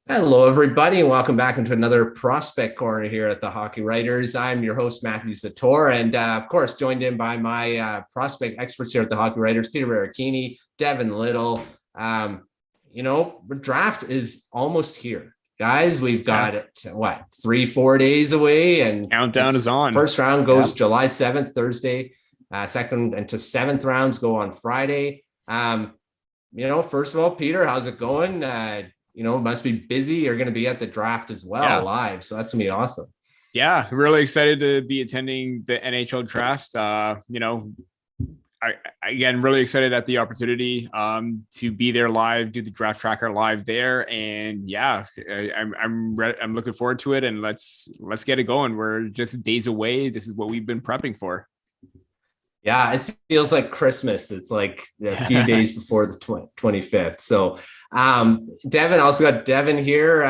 Hello, everybody, and welcome back into another Prospect Corner here at the Hockey Writers. I'm your host, Matthew Zator, and of course, joined in by my prospect experts here at the Hockey Writers, Peter Baracchini, Devin Little. The draft is almost here, guys. We've got it, 3-4 days away, and Countdown is on. First round goes July 7th, Thursday. Second and to seventh rounds go on Friday. First of all, Peter, how's it going? Must be busy. You're going to be at the draft as well, live. So that's going to be awesome. Yeah, really excited to be attending the NHL draft. Again, really excited at the opportunity to be there live, do the draft tracker live there. And I'm looking forward to it. And let's get it going. We're just days away. This is what we've been prepping for. Yeah, it feels like Christmas. It's like a few days before the 25th. So, Devin, also got Devin here.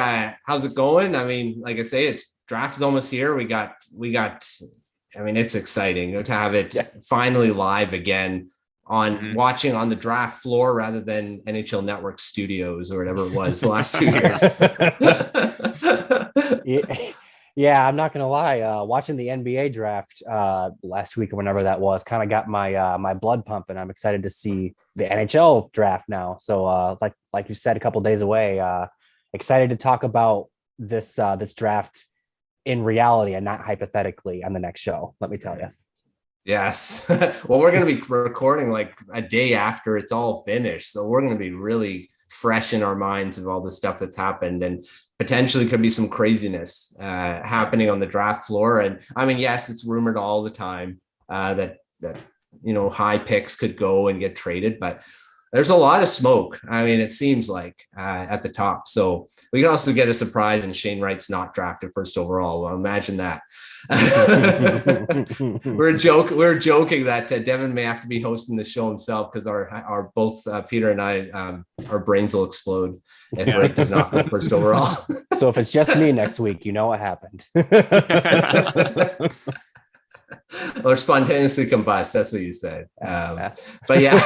How's it going? I mean, like I say, it's draft is almost here. We got, it's exciting to have it finally live again on watching on the draft floor rather than NHL Network studios or whatever it was the last 2 years. Yeah, I'm not gonna lie. Watching the NBA draft last week or whenever that was, kind of got my blood pumping. I'm excited to see the NHL draft now. So, like you said, a couple days away. Excited to talk about this draft in reality and not hypothetically on the next show. Let me tell you. Yes. Well, we're going to be recording like a day after it's all finished, so we're going to be really fresh in our minds of all the stuff that's happened, and potentially could be some craziness happening on the draft floor. And I mean, yes, it's rumored all the time that high picks could go and get traded, but there's a lot of smoke. I mean, it seems like at the top. So we can also get a surprise and Shane Wright's not drafted first overall. Well, imagine that. We're joking that Devin may have to be hosting the show himself because our both Peter and I, our brains will explode if Wright does not go first overall. So if it's just me next week, you know what happened. Or spontaneously combust. That's what you said. But yeah.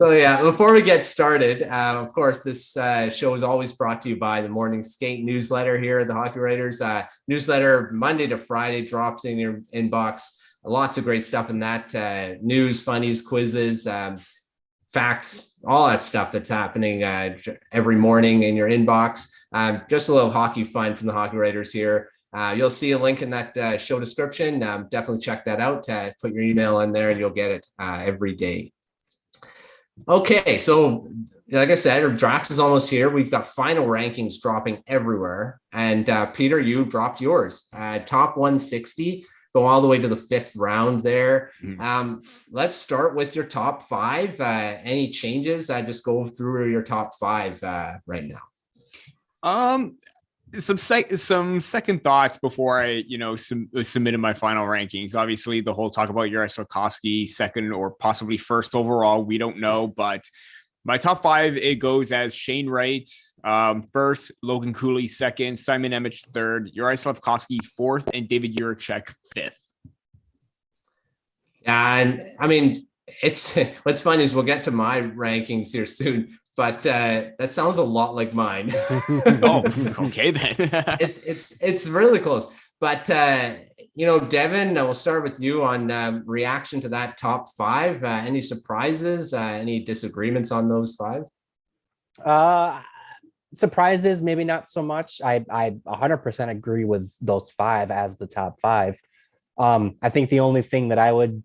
So yeah, before we get started, of course, this show is always brought to you by the Morning Skate newsletter here at the Hockey Writers. Newsletter Monday to Friday drops in your inbox. Lots of great stuff in that. News, funnies, quizzes, facts, all that stuff that's happening every morning in your inbox. Just a little hockey fun from the Hockey Writers here. You'll see a link in that show description. Definitely check that out. Put your email in there and you'll get it every day. Okay, so like I said, our draft is almost here. We've got final rankings dropping everywhere. And Peter, you dropped yours. Top 160, go all the way to the fifth round there. Let's start with your top five. Any changes? Just go through your top five right now. Some second thoughts before I, submitted my final rankings. Obviously, the whole talk about Juraj Slafkovsky second or possibly first overall, we don't know. But my top five, it goes as Shane Wright first, Logan Cooley second, Simon Nemec third, Juraj Slafkovsky fourth, and David Jiricek fifth. Yeah, and I mean, it's what's funny is we'll get to my rankings here soon. But that sounds a lot like mine. Oh, okay then. it's really close. But Devin, we'll start with you on reaction to that top five. Any surprises? Any disagreements on those five? Surprises, maybe not so much. I 100% agree with those five as the top five. I think the only thing that I wouldn't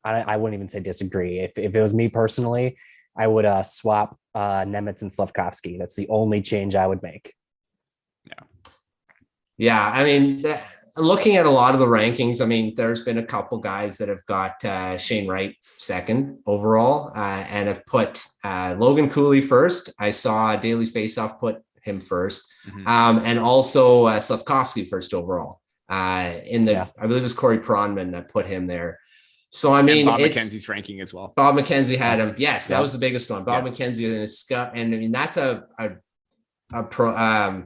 even say disagree. If it was me personally, I would swap Nemec and Slafkovsky. That's the only change I would make. Yeah. I mean, looking at a lot of the rankings, I mean, there's been a couple guys that have got Shane Wright second overall and have put Logan Cooley first. I saw Daily Faceoff put him first, and also Slafkovsky first overall. I believe it was Corey Pronman that put him there. So, I mean, Bob McKenzie's ranking as well. Bob McKenzie had him. Yes, that was the biggest one. Bob McKenzie in his scut. And I mean, that's a pro,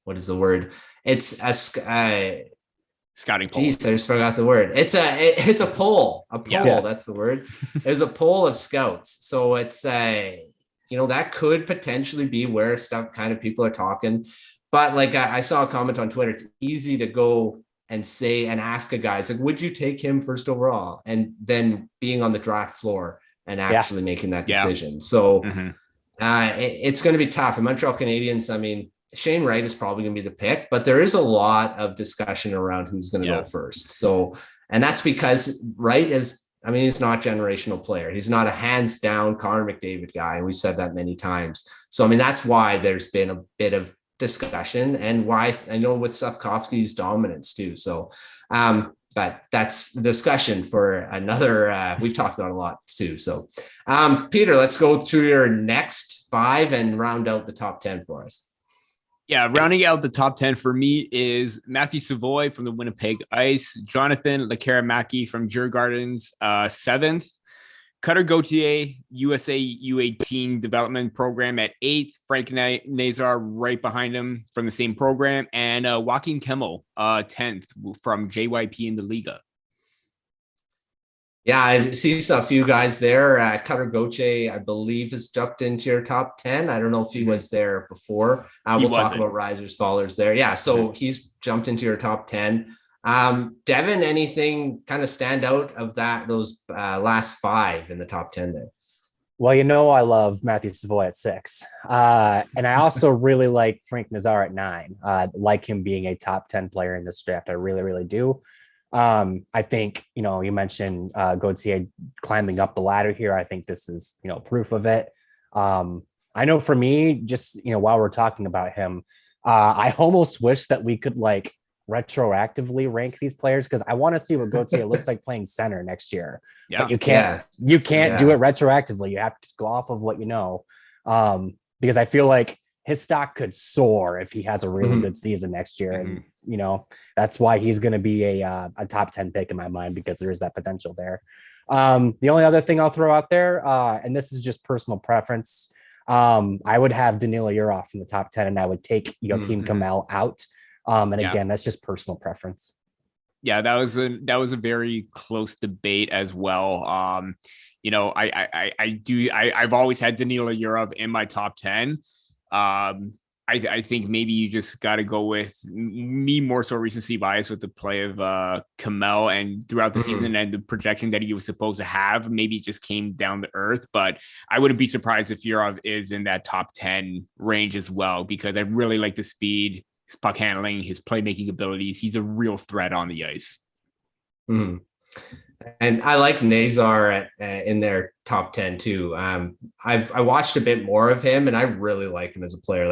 what is the word? It's a scouting poll. Jeez, I just forgot the word. It's a poll. A poll. Yeah. That's the word. It was a poll of scouts. So it's that could potentially be where stuff kind of people are talking. But like I saw a comment on Twitter, it's easy to go and say and ask a guy, it's like, would you take him first overall? And then being on the draft floor and actually making that decision. So it's going to be tough. The Montreal Canadiens, I mean, Shane Wright is probably going to be the pick, but there is a lot of discussion around who's going to go first. So, and that's because Wright is, I mean, he's not a generational player. He's not a hands down Connor McDavid guy. And we said that many times. So, I mean, that's why there's been a bit of discussion and why I know with Slavkovsky's dominance too. So, but that's the discussion for another, we've talked about a lot too. So, Peter, let's go through your next 5 and round out the top 10 for us. Yeah, rounding out the top 10 for me is Matthew Savoy from the Winnipeg Ice, Jonathan Lekkerimäki from Djurgården's 7th, Cutter Gauthier, USA U18 development program at 8th, Frank Nazar right behind him from the same program, and Joaquin Kemmel 10th from JYP in the Liga. Yeah, I see a few guys there. Cutter Gauthier, I believe, has jumped into your top 10. I don't know if he was there before. We'll talk about risers, fallers there. Yeah, so he's jumped into your top 10. Devin, anything kind of stand out of those last 5 in the top 10 there? Well, I love Matthew Savoy at 6. And I also really like Frank Nazar at 9. Like him being a top 10 player in this draft. I really, really do. I think, you mentioned Gauthier climbing up the ladder here. I think this is, proof of it. I know for me, just, while we're talking about him, I almost wish that we could retroactively rank these players, because I want to see what Gauthier looks like playing center next year. Yeah. But you can't do it retroactively. You have to just go off of what you know. Because I feel like his stock could soar if he has a really good season next year. And, that's why he's going to be a top 10 pick in my mind, because there is that potential there. The only other thing I'll throw out there, and this is just personal preference, I would have Danila Yurov in the top 10, and I would take Joakim Kemmel out. Again, that's just personal preference. Yeah, that was a very close debate as well. I've always had Danila Yurov in my top 10. I think maybe you just got to go with me, more so recency bias with the play of Kemmel, and throughout the season and the projection that he was supposed to have, maybe it just came down to earth. But I wouldn't be surprised if Yurov is in that top 10 range as well, because I really like the speed, his puck handling, his playmaking abilities. He's a real threat on the ice. And I like Nazar in their top 10 too. I watched a bit more of him, and I really like him as a player.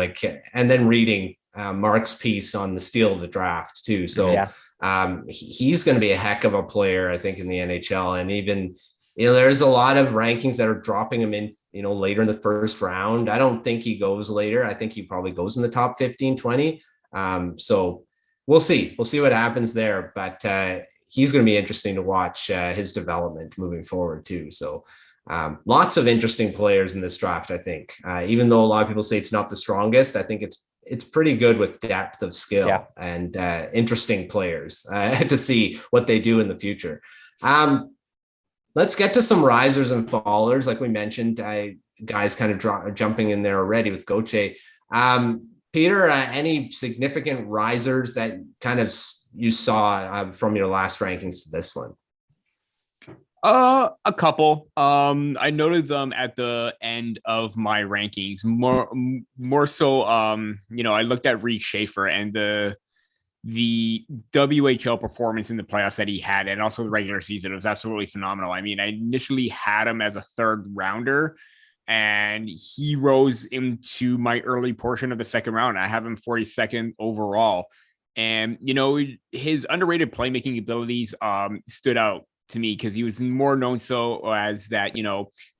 And then reading Mark's piece on the steal of the draft too. So he's going to be a heck of a player, I think, in the NHL. And even there's a lot of rankings that are dropping him in later in the first round. I don't think he goes later. I think he probably goes in the top 15, 20. So we'll see what happens there. But he's going to be interesting to watch his development moving forward too. So lots of interesting players in this draft, I think. Even though a lot of people say it's not the strongest, I think it's pretty good with depth of skill and interesting players to see what they do in the future. Let's get to some risers and fallers. Like we mentioned, guys kind of jumping in there already with Gauthier. Peter, any significant risers that kind of you saw from your last rankings to this one? A couple. I noted them at the end of my rankings. More so, I looked at Reed Schaefer and the WHL performance in the playoffs that he had, and also the regular season. It was absolutely phenomenal. I mean, I initially had him as a 3rd rounder, and he rose into my early portion of the 2nd round. I have him 42nd overall. And, his underrated playmaking abilities stood out to me, because he was more known so as that,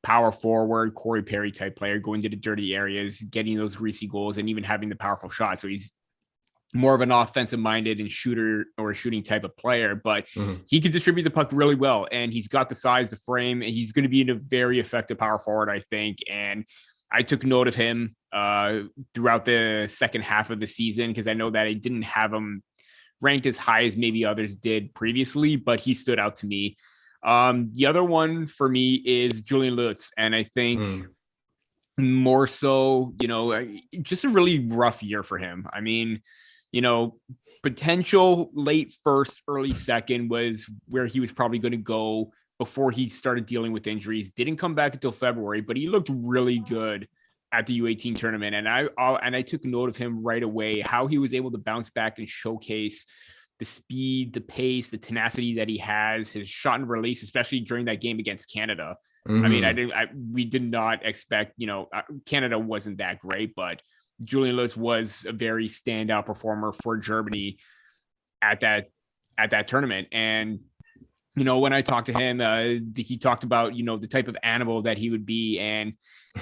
power forward, Corey Perry type player, going to the dirty areas, getting those greasy goals, and even having the powerful shot. So he's more of an offensive minded and shooting type of player, but he can distribute the puck really well. And he's got the size, the frame, and he's going to be a very effective power forward, I think. And I took note of him throughout the second half of the season, because I know that I didn't have him ranked as high as maybe others did previously, but he stood out to me. The other one for me is Julian Lutz. And I think more so, just a really rough year for him. I mean, potential late first, early second was where he was probably going to go before he started dealing with injuries. Didn't come back until February, but he looked really good at the U18 tournament. And I took note of him right away, how he was able to bounce back and showcase the speed, the pace, the tenacity that he has, his shot and release, especially during that game against Canada. I mean, we did not expect, Canada wasn't that great, but Julian Lutz was a very standout performer for Germany at that tournament. And, when I talked to him, he talked about, the type of animal that he would be. And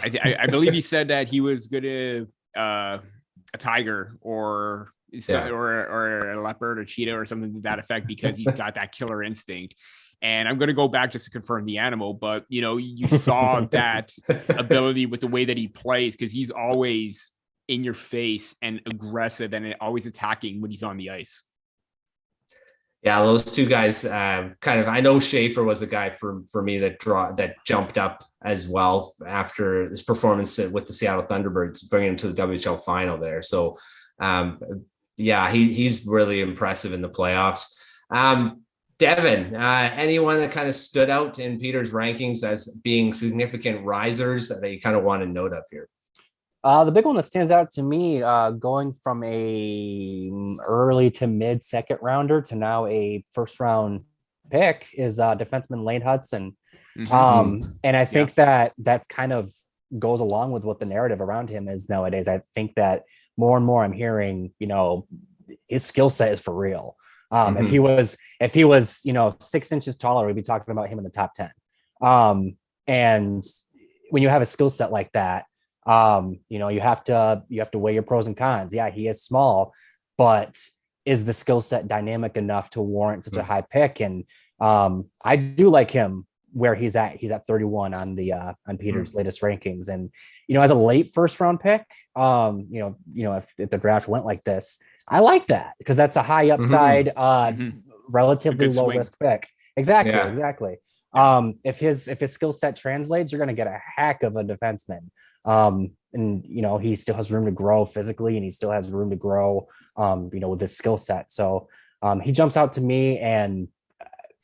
I believe he said that he was good at a tiger or a leopard or cheetah or something to that effect, because he's got that killer instinct. And I'm going to go back just to confirm the animal, but you saw that ability with the way that he plays, because he's always in your face and aggressive and always attacking when he's on the ice. Yeah, those two guys I know Schaefer was a guy for me that jumped up as well after his performance with the Seattle Thunderbirds, bringing him to the WHL final there. So he's really impressive in the playoffs. Devin, anyone that kind of stood out in Peter's rankings as being significant risers that you kind of want to note of here? The big one that stands out to me, going from a early to mid second rounder to now a first round pick, is defenseman Lane Hudson. And I think that kind of goes along with what the narrative around him is nowadays. I think that more and more I'm hearing, his skill set is for real. If he was, 6 inches taller, we'd be talking about him in the top 10. And when you have a skill set like that, you have to weigh your pros and cons. Yeah, he is small, but is the skill set dynamic enough to warrant such a high pick? And I do like him where he's at. He's at 31 on Peter's latest rankings. And, as a late first round pick, if the draft went like this, I like that, because that's a high upside, relatively low risk pick. Exactly. If his skill set translates, you're going to get a heck of a defenseman. And he still has room to grow physically, and he still has room to grow, with his skill set. So he jumps out to me, and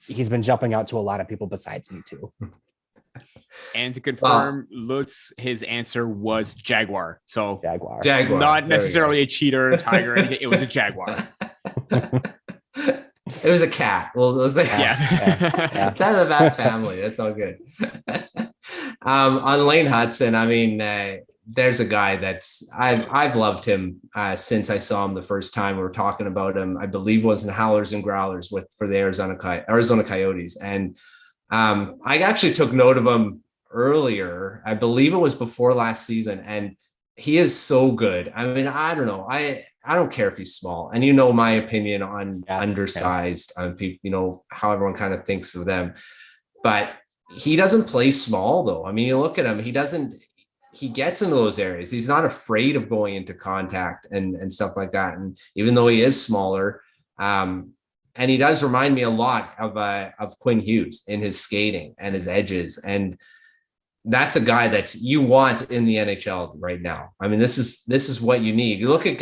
he's been jumping out to a lot of people besides me too. And to confirm, Lutz, his answer was Jaguar. So Jaguar. Not necessarily a cheetah or a tiger. It was a Jaguar. It was a cat. Well, it was it's out of that family. That's all good. On Lane Hudson, I mean, there's a guy that's I've loved him since I saw him the first time. We were talking about him, I believe, was in Howlers and Growlers for the Arizona Coyotes, and I actually took note of him earlier. I believe it was before last season, and he is so good. I mean, I don't know. I don't care if he's small, and my opinion on undersized people, how everyone kind of thinks of them, but he doesn't play small though. I mean, you look at him, he gets into those areas. He's not afraid of going into contact and stuff like that. And even though he is smaller, and he does remind me a lot of Quinn Hughes in his skating and his edges. And that's a guy that you want in the NHL right now. I mean, this is what you need. You look at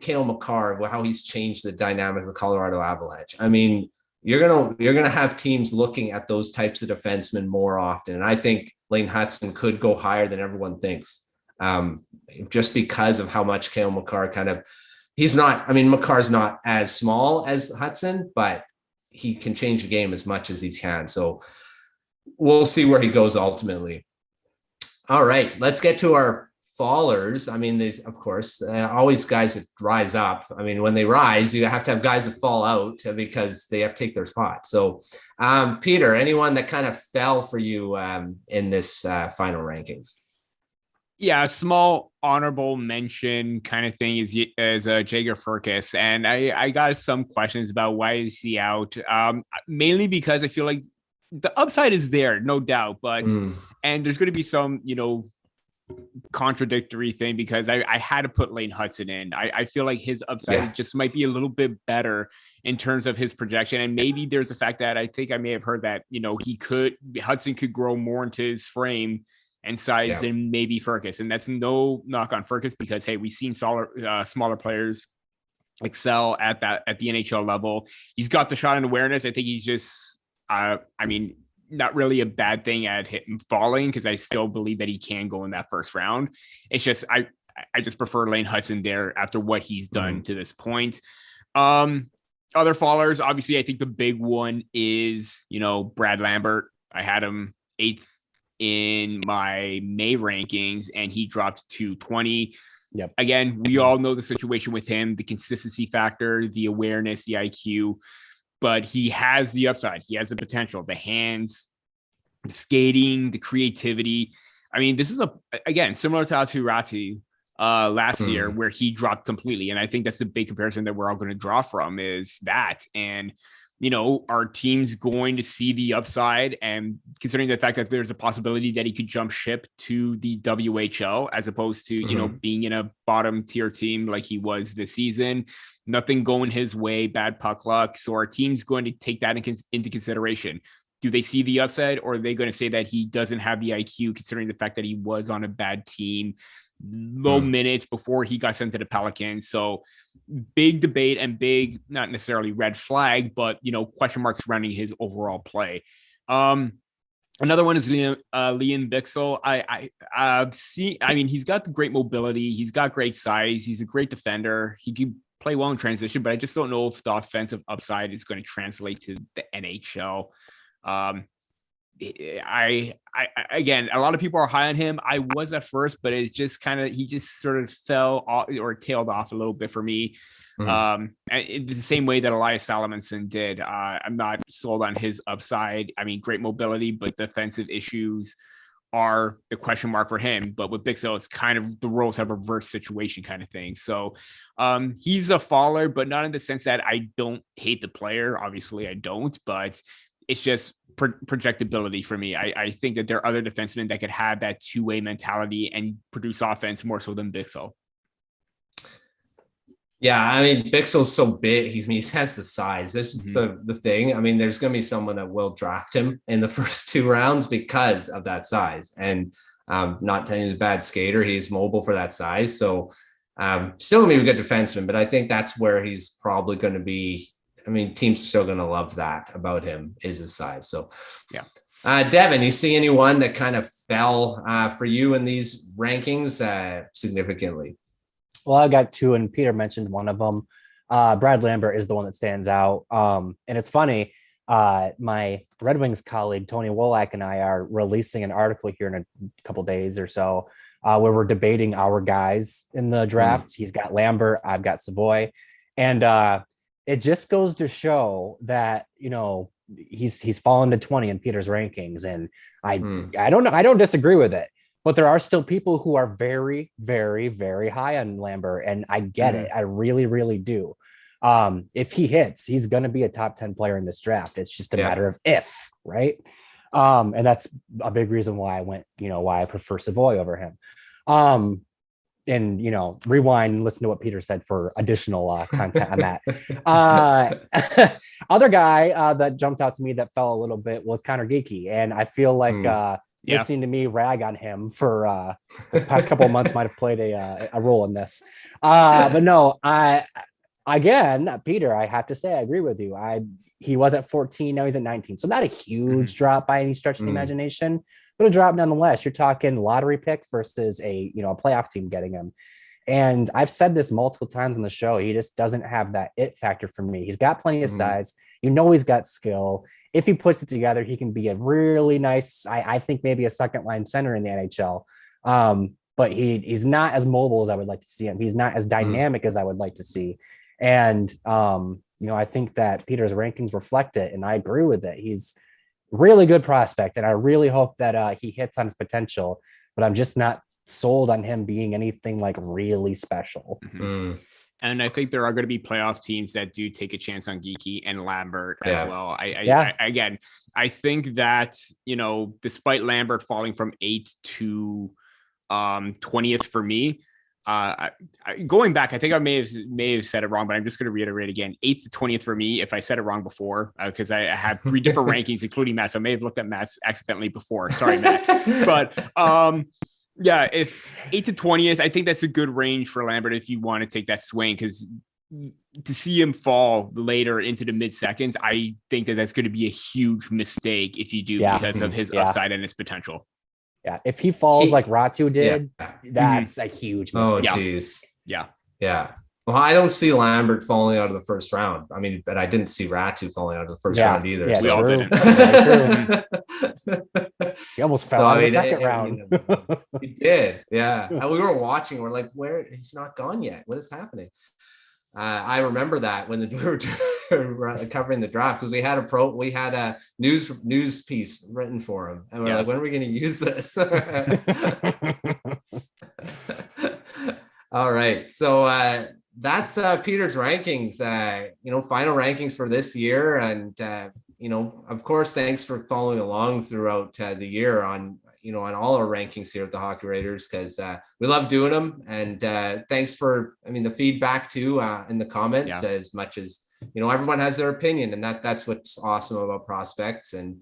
Cale Makar, how he's changed the dynamic of the Colorado Avalanche. I mean, you're gonna have teams looking at those types of defensemen more often. And I think Lane Hudson could go higher than everyone thinks, just because of how much Cale Makar Makar's not as small as Hudson, but he can change the game as much as he can. So we'll see where he goes ultimately. All right, let's get to our fallers. I mean, there's, of course, always guys that rise up. I mean, when they rise, you have to have guys that fall out because they have to take their spot. So, Peter, anyone that kind of fell for you in this final rankings? Yeah, a small honorable mention kind of thing is Jager Furcus. And I got some questions about why is he out? Mainly because I feel like the upside is there, no doubt. But and there's going to be some, contradictory thing, because I had to put Lane Hudson in. I feel like his upside just might be a little bit better in terms of his projection. And maybe there's the fact that I think I may have heard that, Hudson could grow more into his frame and size than maybe Furcus. And that's no knock on Furcus because, hey, we've seen smaller players excel at the NHL level. He's got the shot and awareness. I think he's just, not really a bad thing at him falling because I still believe that he can go in that first round. It's just, I just prefer Lane Hudson there after what he's done to this point. Other fallers, obviously, I think the big one is, Brad Lambert. I had him 8th in my May rankings and he dropped to 20. Yep. Again, we all know the situation with him, the consistency factor, the awareness, the IQ, but he has the upside. He has the potential, the hands, the skating, the creativity. I mean, this is again, similar to Aturati last year where he dropped completely. And I think that's the big comparison that we're all going to draw from is that. And, our team's going to see the upside, and considering the fact that there's a possibility that he could jump ship to the WHL as opposed to, being in a bottom tier team like he was this season, nothing going his way, bad puck luck. So our team's going to take that into consideration. Do they see the upside, or are they going to say that he doesn't have the IQ considering the fact that he was on a bad team, low minutes before he got sent to the Pelicans? So big debate and big, not necessarily red flag, but, question marks surrounding his overall play. Another one is Liam Bixel. He's got the great mobility. He's got great size. He's a great defender. He can play well in transition, but I just don't know if the offensive upside is going to translate to the NHL. Again, a lot of people are high on him. I was at first, but he just sort of fell off or tailed off a little bit for me. It's the same way that Elias Salamonson did. I'm not sold on his upside. I mean, great mobility, but defensive issues are the question mark for him. But with Bixel, it's kind of the roles have reversed situation kind of thing. So he's a faller, but not in the sense that I don't hate the player. Obviously, I don't, but it's just projectability for me. I think that there are other defensemen that could have that two-way mentality and produce offense more so than Bixel. Yeah, I mean, Bixel's so big. He has the size. This is the thing. I mean, there's going to be someone that will draft him in the first 2 rounds because of that size. And not telling he's a bad skater. He's mobile for that size. So still going to be a good defenseman, but I think that's where he's probably going to be. I mean, teams are still going to love that about him is his size. So, yeah. Devin, you see anyone that kind of fell for you in these rankings significantly? Well, I got 2, and Peter mentioned one of them. Brad Lambert is the one that stands out. And it's funny, my Red Wings colleague, Tony Wolak, and I are releasing an article here in a couple days or so where we're debating our guys in the draft. He's got Lambert, I've got Savoy. And it just goes to show that, he's fallen to 20 in Peter's rankings. And I don't know. I don't disagree with it, but there are still people who are very, very, very high on Lambert. And I get it. I really, really do. If he hits, he's going to be a top 10 player in this draft. It's just a matter of if, right? And that's a big reason why I went, why I prefer Savoy over him. And rewind and listen to what Peter said for additional content on that. Other guy that jumped out to me that fell a little bit was Connor Geekie, and I feel like listening to me rag on him for the past couple of months might have played a role in this. But no, Peter, I have to say I agree with you. He was at 14, now he's at 19, so not a huge drop by any stretch of the imagination. But a drop nonetheless. You're talking lottery pick versus a playoff team getting him. And I've said this multiple times on the show. He just doesn't have that it factor for me. He's got plenty of size. He's got skill. If he puts it together, he can be a really nice, I think maybe a second line center in the NHL. But he's not as mobile as I would like to see him. He's not as dynamic as I would like to see. And, I think that Peter's rankings reflect it. And I agree with it. He's really good prospect, and I really hope that he hits on his potential, but I'm just not sold on him being anything like really special. And I think there are going to be playoff teams that do take a chance on Geekie and Lambert as well. I think that, despite Lambert falling from 8th to 20th for me, Going back, I think I may have said it wrong, but I'm just going to reiterate again. 8th to 20th for me. If I said it wrong before, because I had 3 different rankings, including Matt, so I may have looked at Matt's accidentally before. Sorry, Matt. But yeah, if 8th to 20th, I think that's a good range for Lambert if you want to take that swing, because to see him fall later into the mid seconds, I think that's going to be a huge mistake if you do, because of his upside and his potential. Yeah, if he falls like Ratu did, that's a huge mistake. Oh, geez. Yeah. Well, I don't see Lambert falling out of the first round. I mean, but I didn't see Ratu falling out of the first round either. Yeah, we all didn't. He almost fell out of the second round. He did. Yeah. And we were watching. We're like, where? He's not gone yet. What is happening? I remember that when we were covering the draft, because we had a news piece written for him, and we're like, when are we going to use this? All right, so that's Peter's rankings. Final rankings for this year, and of course, thanks for following along throughout the year on all our rankings here at the Hockey Raiders, because we love doing them. And thanks for, the feedback too in the comments, as much as, everyone has their opinion, and that's what's awesome about prospects. And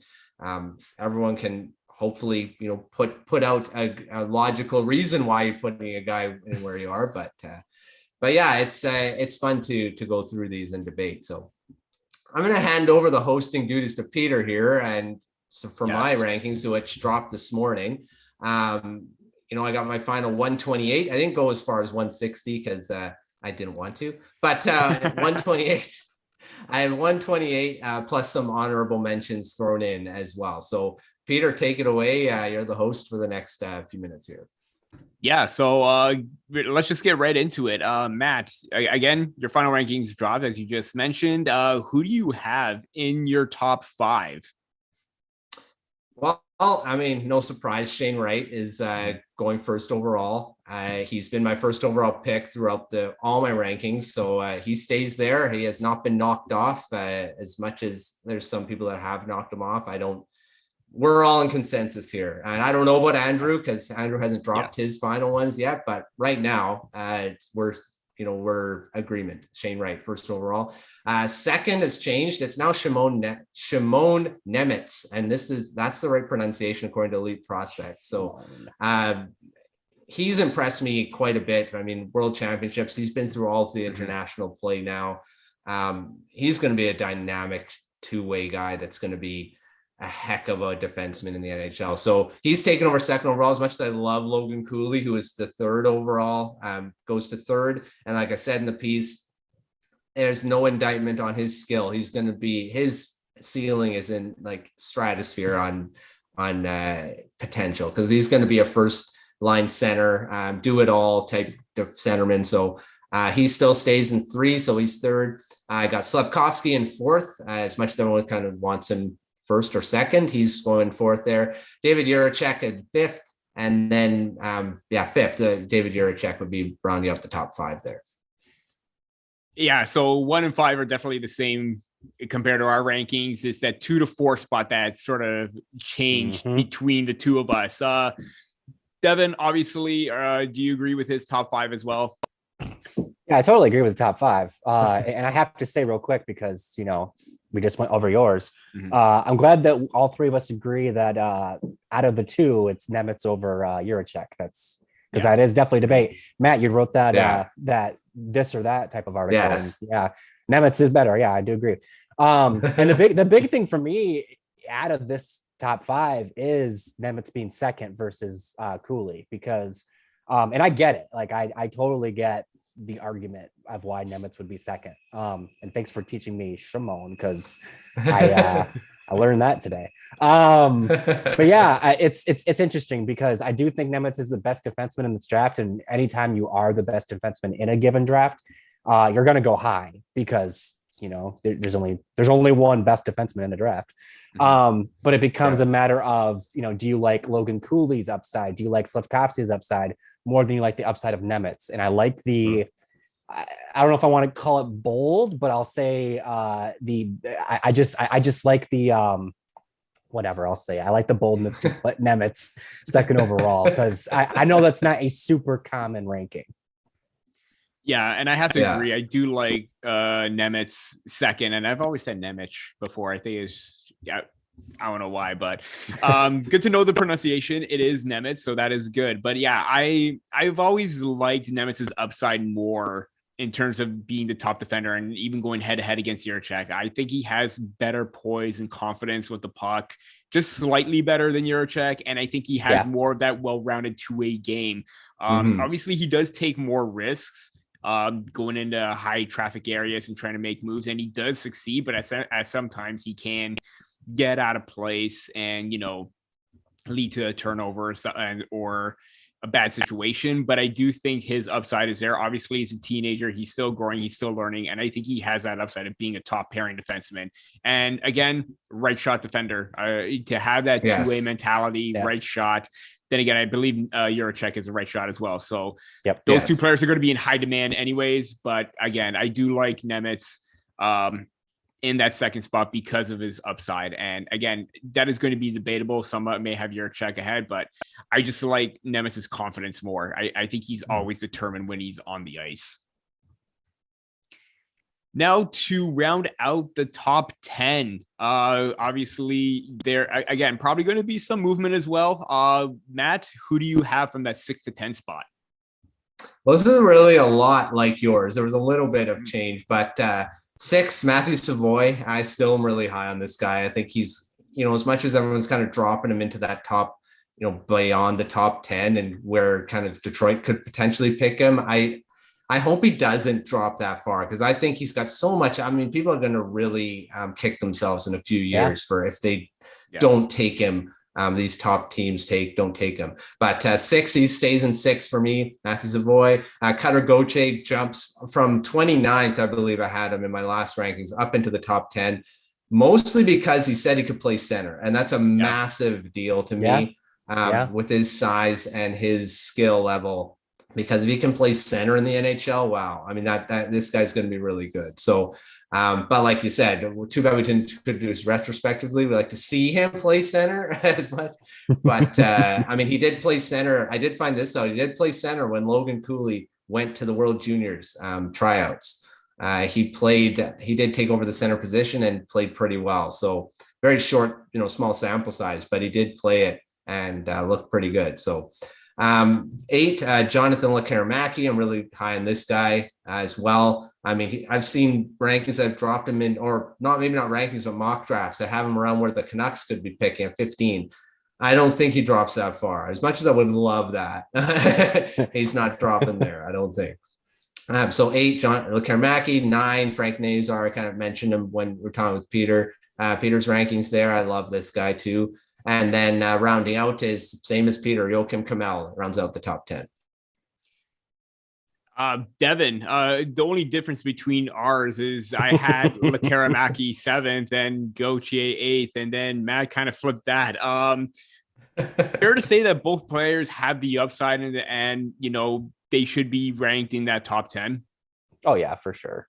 everyone can hopefully, put out a logical reason why you're putting a guy in where you are. But yeah, it's fun to go through these and debate. So I'm going to hand over the hosting duties to Peter here. And so for my rankings, which dropped this morning, I got my final 128. I didn't go as far as 160 because I didn't want to, but 128. I have 128 plus some honorable mentions thrown in as well. So Peter, take it away. You're the host for the next few minutes here. Yeah, so let's just get right into it. Matt, again, your final rankings dropped, as you just mentioned. Who do you have in your top 5? Well, no surprise. Shane Wright is going first overall. He's been my first overall pick throughout all my rankings. So he stays there. He has not been knocked off as much as there's some people that have knocked him off. We're all in consensus here. And I don't know about Andrew, because Andrew hasn't dropped his final ones yet. But right now, we're agreement. Shane Wright, first overall. Second has changed. It's now Shimon Nemitz, and that's the right pronunciation according to Elite Prospects. So he's impressed me quite a bit. World Championships. He's been through all the international play now. He's going to be a dynamic two-way guy that's going to be a heck of a defenseman in the NHL. So he's taken over second overall. As much as I love Logan Cooley, who is the third overall, goes to third. And like I said in the piece, there's no indictment on his skill. He's going to be, his ceiling is in like stratosphere on potential, because he's going to be a first line center, do it all type of centerman. So he still stays in 3. So he's third. I got Slavkovsky in 4th, as much as everyone kind of wants him first or second, he's going 4th there. David Jiricek at 5th, and then 5th. David Jiricek would be rounding up the top 5 there. Yeah, so 1 and 5 are definitely the same compared to our rankings. It's that 2 to 4 spot that sort of changed between the two of us. Devin, obviously, do you agree with his top 5 as well? Yeah, I totally agree with the top 5. And I have to say real quick, because we just went over yours. I'm glad that all 3 of us agree that out of the 2, it's Nemitz over Jiricek. That's because that is definitely debate. Matt, you wrote that that this or that type of article. Yes. And Nemitz is better. Yeah, I do agree. And the big thing for me out of this top 5 is Nemitz being second versus Cooley, because and I get it. Like I totally get the argument of why Nemitz would be second. And thanks for teaching me Shimon, because I learned that today. But yeah, it's interesting, because I do think Nemitz is the best defenseman in this draft. And anytime you are the best defenseman in a given draft, you're going to go high, because there's only one best defenseman in the draft. But it becomes a matter of, do you like Logan Cooley's upside? Do you like Slavkovsky's upside more than you like the upside of Nemitz? And I like I don't know if I want to call it bold, but I'll say I just like the whatever I'll say. I like the boldness to put Nemitz second overall, because I know that's not a super common ranking. Yeah, and I have to Yeah. agree. I do like Nemitz second, and I've always said Nemec before. I think it's I don't know why, but good to know the pronunciation. It is Nemitz, so that is good. But yeah, I've always liked Nemitz's upside more in terms of being the top defender and even going head to head against Juracek. I think he has better poise and confidence with the puck, just slightly better than Juracek, and I think he has more of that well-rounded two-way game. Obviously, he does take more risks going into high traffic areas and trying to make moves, and he does succeed, but at sometimes he can get out of place and, you know, lead to a turnover or a bad situation. But I do think his upside is there. Obviously, he's a teenager. He's still growing. He's still learning. And I think he has that upside of being a top pairing defenseman. And again, right shot defender, to have that two-way mentality, right shot. Then again, I believe Juracek is a right shot as well. So those two players are going to be in high demand anyways. But again, I do like Nemitz in that second spot because of his upside. And again, that is going to be debatable. Some may have Juracek ahead, but I just like Nemitz's confidence more. I think he's always determined when he's on the ice. Now to round out the top 10, obviously there, again, probably going to be some movement as well. Matt, who do you have from that 6 to 10 spot? Well, this isn't really a lot like yours. There was a little bit of change, but 6, Matthew Zator. I still am really high on this guy. I think he's, you know, as much as everyone's kind of dropping him into that top, you know, beyond the top 10 and where kind of Detroit could potentially pick him, I hope he doesn't drop that far, because I think he's got so much. I mean, people are going to really kick themselves in a few years for if they don't take him. These top teams don't take him. But 6, he stays in 6 for me. Matthew Zator. Cutter Gauthier jumps from 29th, I believe I had him in my last rankings, up into the top 10, mostly because he said he could play center. And that's a massive deal to me with his size and his skill level. Because if he can play center in the NHL, wow. I mean, that this guy's going to be really good. So, but like you said, too bad we didn't do this retrospectively. We like to see him play center as much. But I mean, he did play center. I did find this out. He did play center when Logan Cooley went to the World Juniors tryouts. He did take over the center position and played pretty well. So very short, you know, small sample size, but he did play it and looked pretty good. So 8, Jonathan Lekkerimäki. I'm really high on this guy as well. I mean, I've seen rankings that have dropped him in, or maybe not rankings, but mock drafts that have him around where the Canucks could be picking at 15. I don't think he drops that far. As much as I would love that, he's not dropping there, I don't think. So 8, John Lekkerimäki. 9, Frank Nazar. I kind of mentioned him when we were talking with Peter. Peter's rankings there. I love this guy too. And then rounding out is same as Peter, Joakim Kamel rounds out the top 10. Devin, the only difference between ours is I had Lekkerimäki 7th and Gauthier 8th, and then Matt kind of flipped that. Fair to say that both players have the upside and you know, they should be ranked in that top 10. Oh yeah, for sure.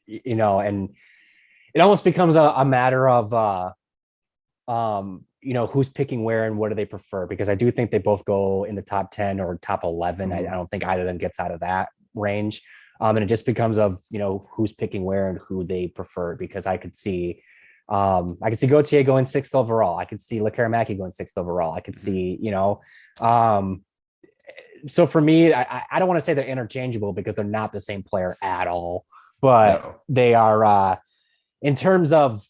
You know, and it almost becomes a matter of you know, who's picking where and what do they prefer? Because I do think they both go in the top 10 or top 11. I don't think either of them gets out of that range. And it just becomes of, you know, who's picking where and who they prefer, because I could see Gauthier going 6th overall. I could see Lekkerimäki going 6th overall. I could see, you know, so for me, I don't want to say they're interchangeable because they're not the same player at all, but they are, in terms of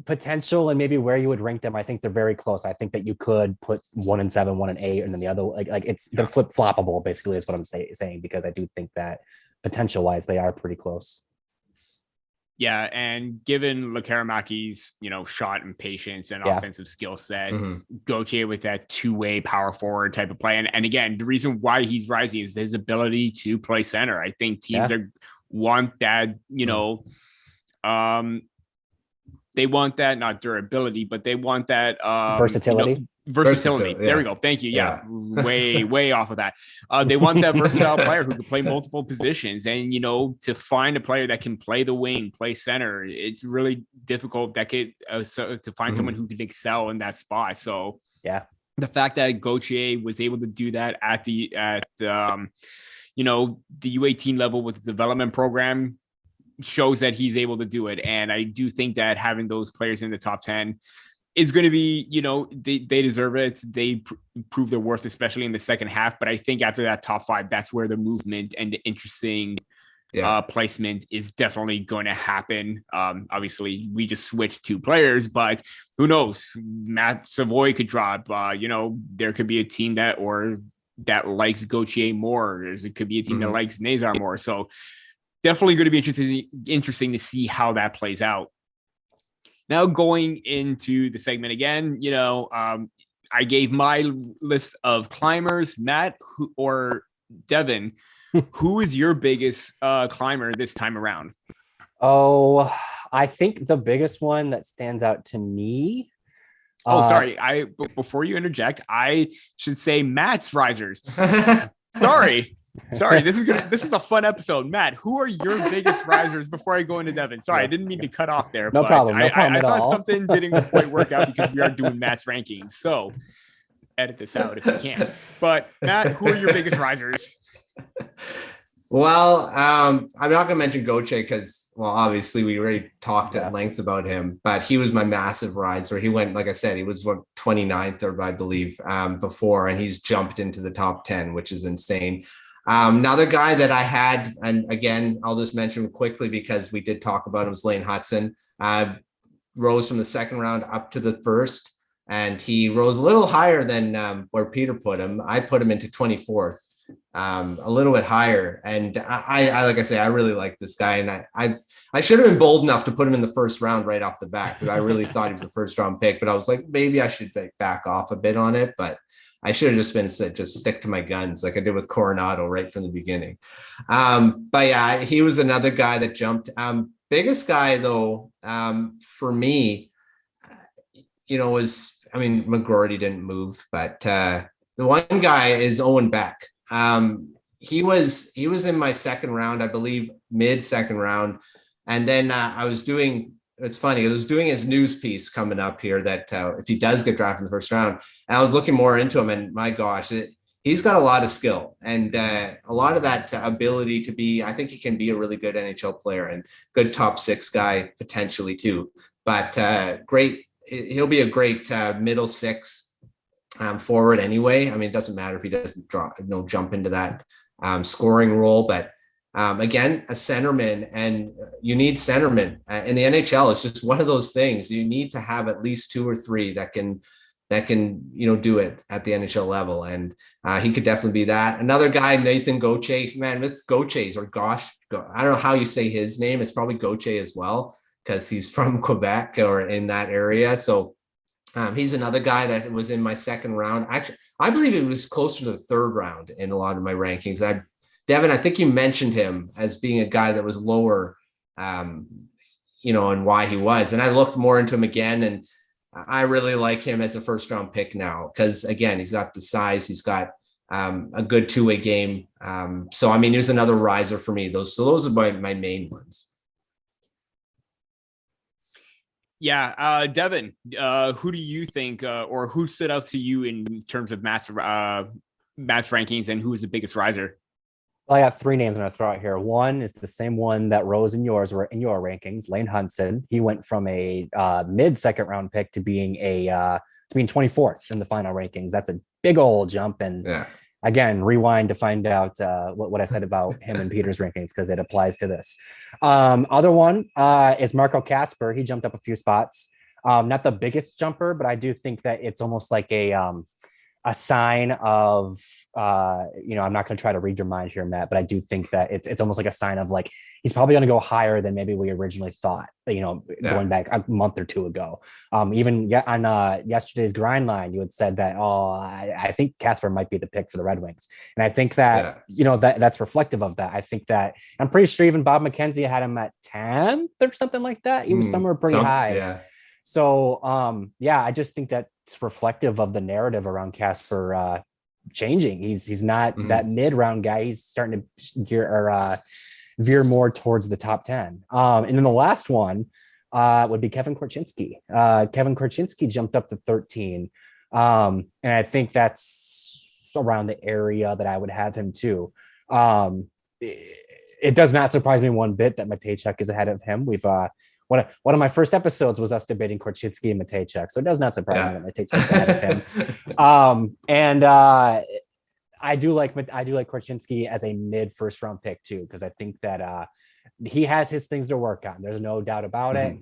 potential and maybe where you would rank them, I think they're very close. I think that you could put 1 and 7, 1 and 8, and then the other, like it's they're flip floppable basically is what I'm saying, because I do think that potential wise they are pretty close. Yeah, and given Lekkerimäki's, you know, shot and patience and offensive skill sets, Gauthier with that two-way power forward type of play, and again, the reason why he's rising is his ability to play center. I think teams want that, you know, they want that, not durability, but they want that versatility. You know, versatility. There we go. Thank you. Yeah. Way off of that. They want that versatile player who can play multiple positions. And, you know, to find a player that can play the wing, play center, it's really difficult to find someone who can excel in that spot. So the fact that Gauthier was able to do that at the U18 level with the development program shows that he's able to do it. And I do think that having those players in the top 10 is going to be, they deserve it. They prove their worth, especially in the second half. But I think after that top 5, that's where the movement and the interesting placement is definitely going to happen. Obviously, we just switched 2 players, but who knows? Matt Savoy could drop. There could be a team that likes Gauthier more. It could be a team that likes Nazar more. So definitely going to be interesting to see how that plays out. Now going into the segment again, I gave my list of climbers. Matt or Devin, who is your biggest climber this time around? Oh, I think the biggest one that stands out to me. Sorry. Before you interject, I should say Matt's risers. Sorry, this is a fun episode. Matt, who are your biggest risers before I go into Devin? Sorry, I didn't mean to cut off there. No problem. I thought something didn't quite work out because we are doing Matt's rankings. So edit this out if you can. But Matt, who are your biggest risers? Well, I'm not going to mention Gauthier because, obviously we already talked at length about him, but he was my massive riser. He went, like I said, he was 29th, or I believe, before, and he's jumped into the top 10, which is insane. Another guy that I had, and again, I'll just mention quickly because we did talk about him, was Lane Hudson. Rose from the second round up to the first, and he rose a little higher than where Peter put him. I put him into 24th, a little bit higher. And I like I say, I really like this guy, and I should have been bold enough to put him in the first round right off the bat because I really thought he was a first round pick, but I was like, maybe I should back off a bit on it, but I should have just stick to my guns like I did with Coronado right from the beginning. But yeah, he was another guy that jumped. Biggest guy though, for me, was, McGroarty didn't move, but the one guy is Owen Beck. He was in my second round, I believe, mid second round. And then it's funny, I was doing his news piece coming up here that if he does get drafted in the first round, and I was looking more into him, and my gosh, he's got a lot of skill and a lot of that ability to be, I think he can be a really good NHL player and good top 6 guy potentially too, but he'll be a great middle 6 forward anyway. It doesn't matter if he doesn't jump into that scoring role, but again, a centerman, and you need centermen in the NHL. It's just one of those things. You need to have at least 2 or 3 that can do it at the NHL level, and he could definitely be that. Another guy, Nathan Gauthier. Man, it's Gauthier, or I don't know how you say his name. It's probably Gauthier as well because he's from Quebec or in that area. So he's another guy that was in my second round. Actually, I believe it was closer to the third round in a lot of my rankings. Devin, I think you mentioned him as being a guy that was lower, and why he was. And I looked more into him again, and I really like him as a first round pick now because, again, he's got the size, he's got a good 2-way game. So, he was another riser for me. Those are my main ones. Yeah, Devin, who do you think, or who stood out to you in terms of Matt's rankings, and who is the biggest riser? Well, I got 3 names I'm going to throw out here. One is the same one that rose in yours, or in your rankings, Lane Hudson. He went from a mid-second round pick to being 24th in the final rankings. That's a big old jump. And again, rewind to find out what I said about him and Peter's rankings, because it applies to this. Other one is Marco Kasper. He jumped up a few spots. Not the biggest jumper, but I do think that it's almost like a sign of, I'm not going to try to read your mind here, Matt, but I do think that it's almost like a sign of like, he's probably going to go higher than maybe we originally thought, going back a month or 2 ago. Even on yesterday's grind line, you had said that, I think Kasper might be the pick for the Red Wings. And I think that, that's reflective of that. I think that I'm pretty sure even Bob McKenzie had him at 10th or something like that. He was somewhere pretty high. Yeah. So, I just think that's reflective of the narrative around Kasper changing. He's not that mid-round guy. He's starting to veer more towards the top 10. And then the last one would be Kevin Korchinski. Kevin Korchinski jumped up to 13. And I think that's around the area that I would have him too. It does not surprise me one bit that Matejchuk is ahead of him. We've one of my first episodes was us debating Korchinski and Matejchuk, so it does not surprise me that Matejchuk's ahead of him. And I do like Korchinski as a mid first round pick too, because I think that he has his things to work on. There's no doubt about it.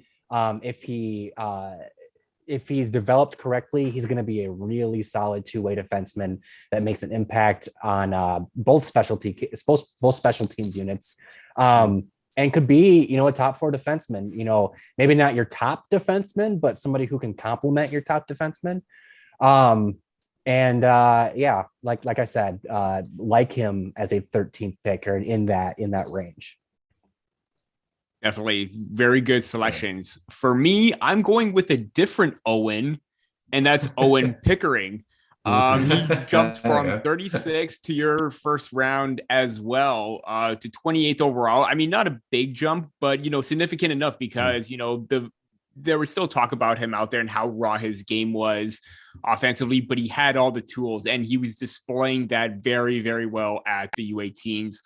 If he's developed correctly, he's going to be a really solid two-way defenseman that makes an impact on both special teams units, and could be, a top four defenseman. Maybe not your top defenseman, but somebody who can complement your top defenseman. Like I said, like him as a 13th pick or in that range. Definitely very good selections. For me, I'm going with a different Owen, and that's Owen Pickering. He jumped from 36 to your first round as well, to 28th overall. I mean, not a big jump, but, significant enough because, there was still talk about him out there and how raw his game was offensively, but he had all the tools and he was displaying that very, very well at the U18s.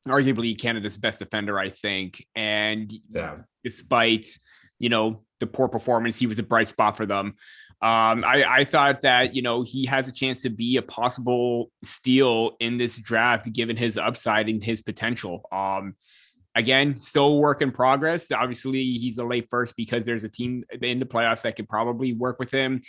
Arguably Canada's best defender, I think. And despite, the poor performance, he was a bright spot for them. I thought that, he has a chance to be a possible steal in this draft, given his upside and his potential. Again, still a work in progress. Obviously, he's a late first because there's a team in the playoffs that could probably work with him,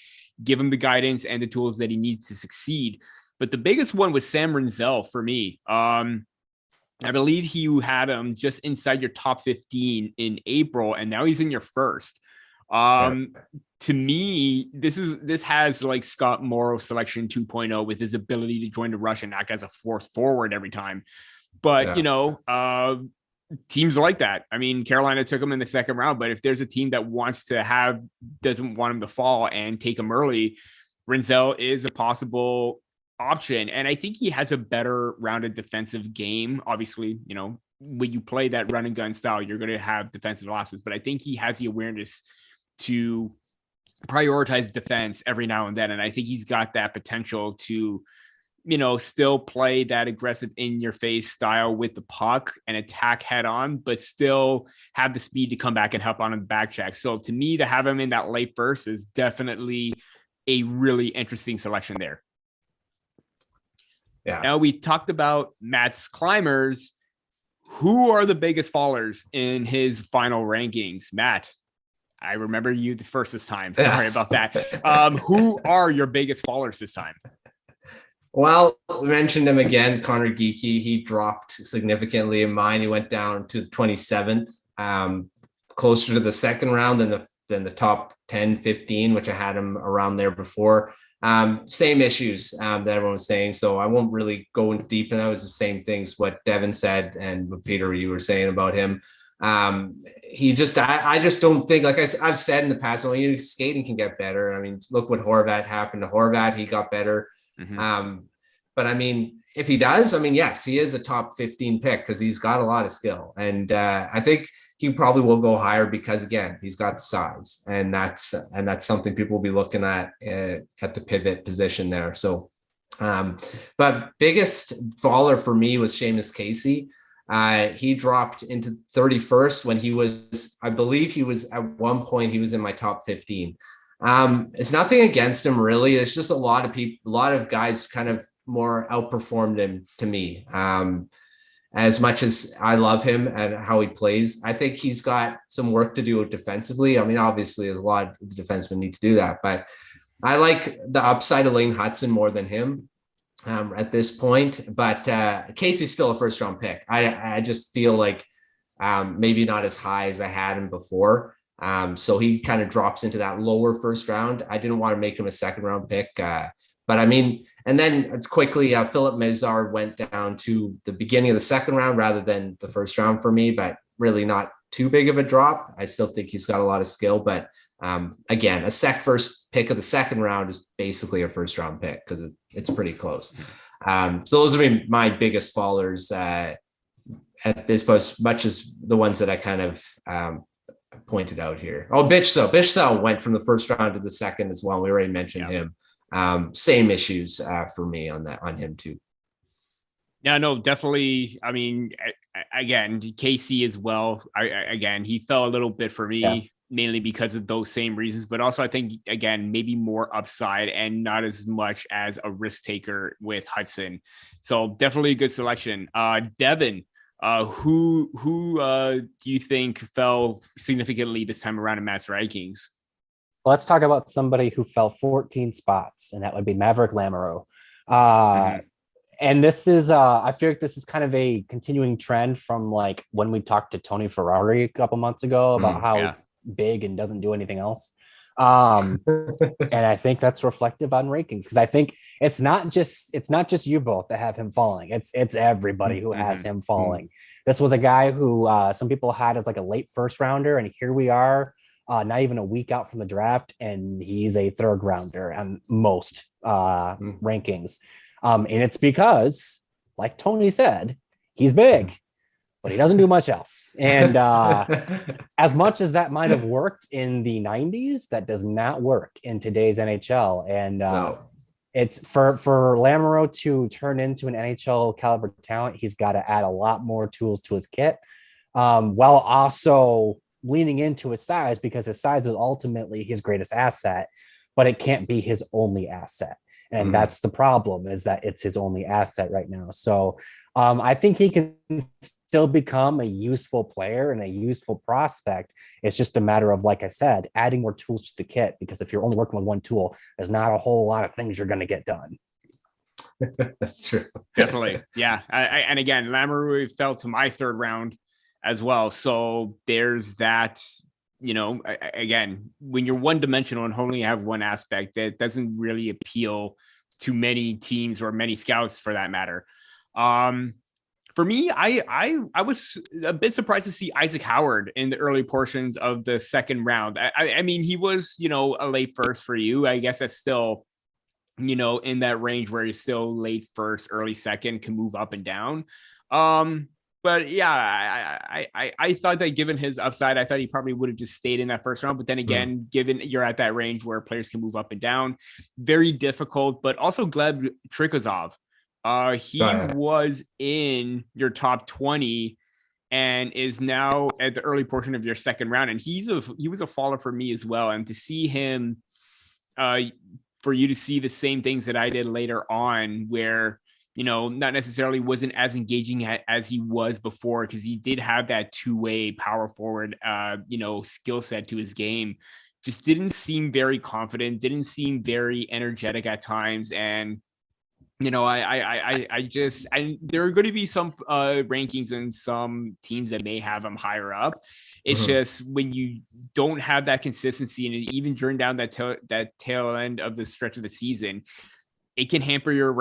give him the guidance and the tools that he needs to succeed. But the biggest one was Sam Rinzel for me. I believe you had him just inside your top 15 in April, and now he's in your first. To me, this has like Scott Morrow selection 2.0 with his ability to join the rush and act as a fourth forward every time. But, teams like that. I mean, Carolina took him in the second round, but if there's a team that doesn't want him to fall and take him early, Rinzel is a possible option. And I think he has a better rounded defensive game. Obviously, when you play that run and gun style, you're going to have defensive losses, but I think he has the awareness to prioritize defense every now and then. And I think he's got that potential to, still play that aggressive in your face style with the puck and attack head on, but still have the speed to come back and help on the back check. So to me, to have him in that late first is definitely a really interesting selection there. Yeah. Now we talked about Matt's climbers. Who are the biggest fallers in his final rankings? Matt, I remember you the first this time. Sorry about that. Who are your biggest fallers this time? Well, we mentioned him again, Connor Geekie. He dropped significantly in mine. He went down to the 27th, closer to the second round than the top 10, 15, which I had him around there before. Same issues that everyone was saying. So I won't really go in deep. And that was the same things what Devin said and what Peter, you were saying about him. I just don't think, like I've said in the past, skating can get better. I mean, look what Horvat happened to Horvat. He got better. But I mean, if he does, yes, he is a top 15 pick because he's got a lot of skill. And I think he probably will go higher because, again, he's got size. And that's something people will be looking at the pivot position there. So, but biggest faller for me was Seamus Casey. He dropped into 31st when I believe he was at one point, he was in my top 15. It's nothing against him really. It's just a lot of guys kind of more outperformed him to me. As much as I love him and how he plays, I think he's got some work to do defensively. I mean, obviously there's a lot of the defensemen need to do that, but I like the upside of Lane Hudson more than him at this point. But Casey's still a first round pick. I just feel like maybe not as high as I had him before. So he kind of drops into that lower first round. I didn't want to make him a second round pick. But I mean, and then quickly, Philip Mazar went down to the beginning of the second round rather than the first round for me, but really not too big of a drop. I still think he's got a lot of skill, but again, a first pick of the second round is basically a first round pick because it's pretty close. So those are my biggest fallers at this post, much as the ones that I kind of pointed out here. Oh, Bitchsell went from the first round to the second as well. We already mentioned him. Same issues for me on him too. Yeah, no, definitely. I mean, again, KC as well. Again, he fell a little bit for me, mainly because of those same reasons, but also I think, again, maybe more upside and not as much as a risk taker with Hudson. So definitely a good selection. Devin, who do you think fell significantly this time around in Matt's rankings? Let's talk about somebody who fell 14 spots, and that would be Maverick Lamoureux. And this is, I feel like this is kind of a continuing trend from like when we talked to Tony Ferrari a couple months ago about how he's big and doesn't do anything else. And I think that's reflective on rankings, because I think it's not just you both that have him falling. It's everybody who has him falling. This was a guy who some people had as like a late first rounder, and here we are, not even a week out from the draft, and he's a third rounder on most rankings. And it's because, like Tony said, he's big, but he doesn't do much else. And as much as that might have worked in the 90s, that does not work in today's NHL. And it's for Lamoureux to turn into an NHL caliber talent, he's got to add a lot more tools to his kit, while also leaning into his size, because his size is ultimately his greatest asset, but it can't be his only asset. And that's the problem, is that it's his only asset right now. So I think he can still become a useful player and a useful prospect. It's just a matter of, like I said, adding more tools to the kit, because if you're only working with one tool, there's not a whole lot of things you're going to get done. That's true. Definitely. Yeah. And again, Lamoureux fell to my third round as well. So there's that. Again, when you're one dimensional and only have one aspect, that doesn't really appeal to many teams or many scouts for that matter. For me, I was a bit surprised to see Isaac Howard in the early portions of the second round. I mean, he was, a late first for you. I guess that's still, in that range where you're still late first, early second, can move up and down. But yeah, I thought that given his upside, I thought he probably would have just stayed in that first round. But then again, given you're at that range where players can move up and down, very difficult. But also Gleb Trikozov, he was in your top 20 and is now at the early portion of your second round. And he was a faller for me as well. And to see him, for you to see the same things that I did later on, where not necessarily wasn't as engaging as he was before, because he did have that two-way power forward, skill set to his game. Just didn't seem very confident, didn't seem very energetic at times. And, there are going to be some rankings and some teams that may have him higher up. It's just when you don't have that consistency, and even during down that tail end of the stretch of the season, it can hamper your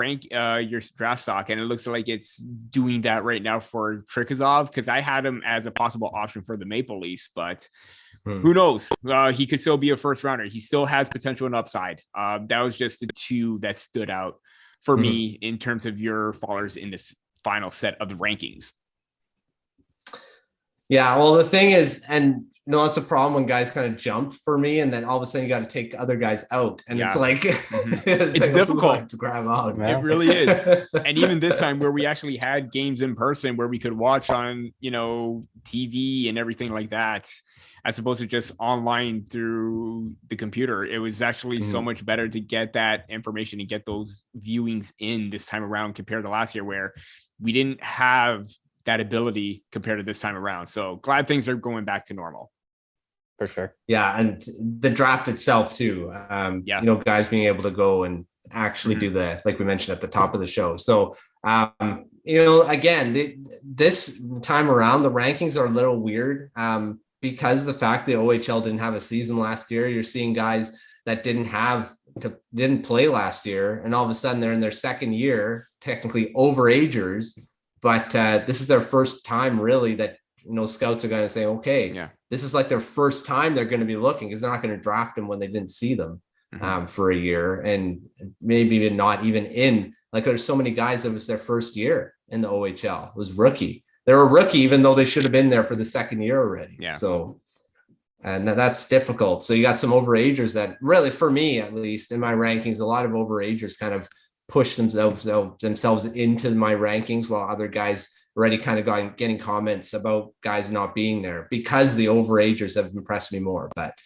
your draft stock. And it looks like it's doing that right now for Trikozov, because I had him as a possible option for the Maple Leafs, but who knows? He could still be a first rounder. He still has potential and upside. That was just the two that stood out for me in terms of your fallers in this final set of the rankings. Yeah, well, the thing is, and that's a problem when guys kind of jump for me, and then all of a sudden you got to take other guys out, and it's like it's like difficult to grab out. It really is. And even this time, where we actually had games in person, where we could watch on TV and everything like that, as opposed to just online through the computer, it was actually so much better to get that information and get those viewings in this time around compared to last year, where we didn't have that ability compared to this time around. So glad things are going back to normal. For sure. Yeah. And the draft itself too, guys being able to go and actually do that, like we mentioned at the top of the show. So, again, this time around, the rankings are a little weird because the fact that OHL didn't have a season last year. You're seeing guys that didn't play last year, and all of a sudden they're in their second year, technically overagers. But this is their first time really that, scouts are going to say, okay, this is like their first time they're going to be looking, because they're not going to draft them when they didn't see them for a year. And maybe not even in, like, there's so many guys that was their first year in the OHL. It was rookie. They're a rookie, even though they should have been there for the second year already. Yeah. So, and that's difficult. So you got some overagers that really, for me, at least in my rankings, a lot of overagers kind of push themselves into my rankings, while other guys already kind of getting comments about guys not being there because the overagers have impressed me more. But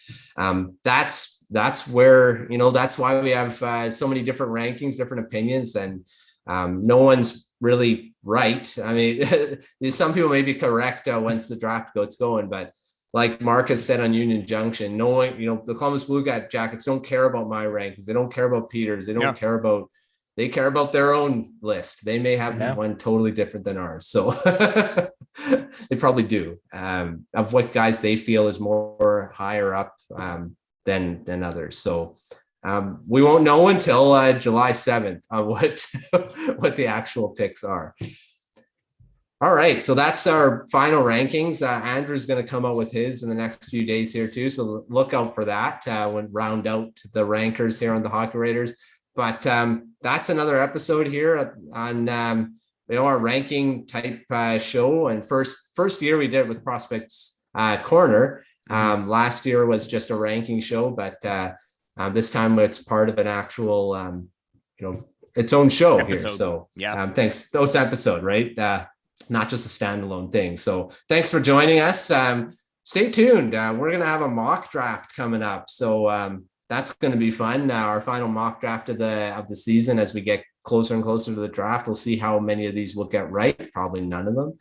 that's where, that's why we have so many different rankings, different opinions, and no one's really right. I mean, some people may be correct once the draft gets going, but like Marcus said on Union Junction, knowing, the Columbus Blue Jackets don't care about my rankings. They don't care about Peter's. They don't care about, they care about their own list. They may have one totally different than ours. So they probably do, of what guys they feel is more higher up than others. So we won't know until July 7th on what the actual picks are. All right, so that's our final rankings. Andrew's going to come out with his in the next few days here too, so look out for that when round out the rankers here on the Hockey Raiders. But that's another episode here on our ranking type show. And first year we did it with Prospects Corner. Last year was just a ranking show, but this time it's part of an actual its own show episode here. So thanks, those episode, right? Not just a standalone thing. So thanks for joining us. Stay tuned. We're going to have a mock draft coming up. So that's going to be fun. Our final mock draft of the season, as we get closer and closer to the draft, we'll see how many of these we'll get right. Probably none of them.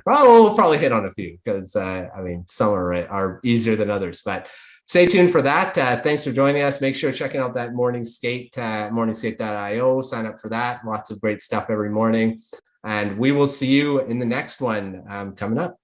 Well, we'll probably hit on a few because some are easier than others, but stay tuned for that. Thanks for joining us. Make sure checking out that Morning Skate, morningskate.io. Sign up for that. Lots of great stuff every morning. And we will see you in the next one coming up.